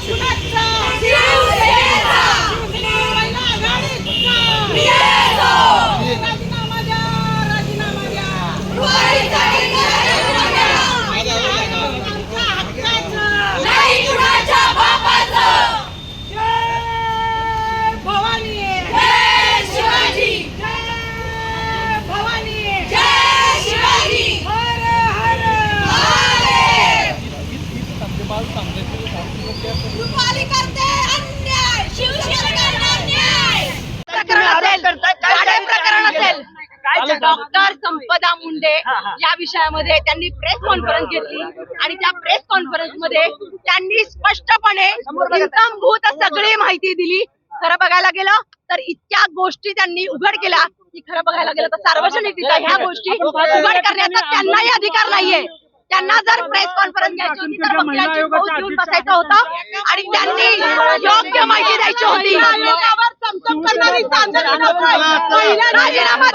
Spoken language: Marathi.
कुणाचा? शिवसेनेचा. महिला आघाडीचा. राजीनामा द्या, राजीनामा द्या. आमच्या हक्काचं. नाही कुणाच्या बापाचं. जय भवानी. जय शिवाजी. जय भवानी. जय शिवाजी. हर हर महादेव. रुपाली करते अन्याय. शिवसेना करते अन्याय. प्रकरण असेल डॉक्टर संपदा मुंडे या विषयामध्ये त्यांनी प्रेस कॉन्फरन्स घेतली आणि त्या प्रेस कॉन्फरन्स मध्ये त्यांनी स्पष्टपणे इत्थंभूत सगळी माहिती दिली. खरं बघायला गेलं तर इतक्या गोष्टी त्यांनी उघड केल्या की खरं बघायला गेलं तर सार्वजनिकरित्या ह्या गोष्टी उघड करण्याचा त्यांनाही अधिकार नाहीये. त्यांना जर प्रेस कॉन्फरन्स घ्यायची होती तर वकिलांची फौज घेऊन बसायचं होतं आणि त्यांनी योग्य माहिती द्यायची होती. राजीनामा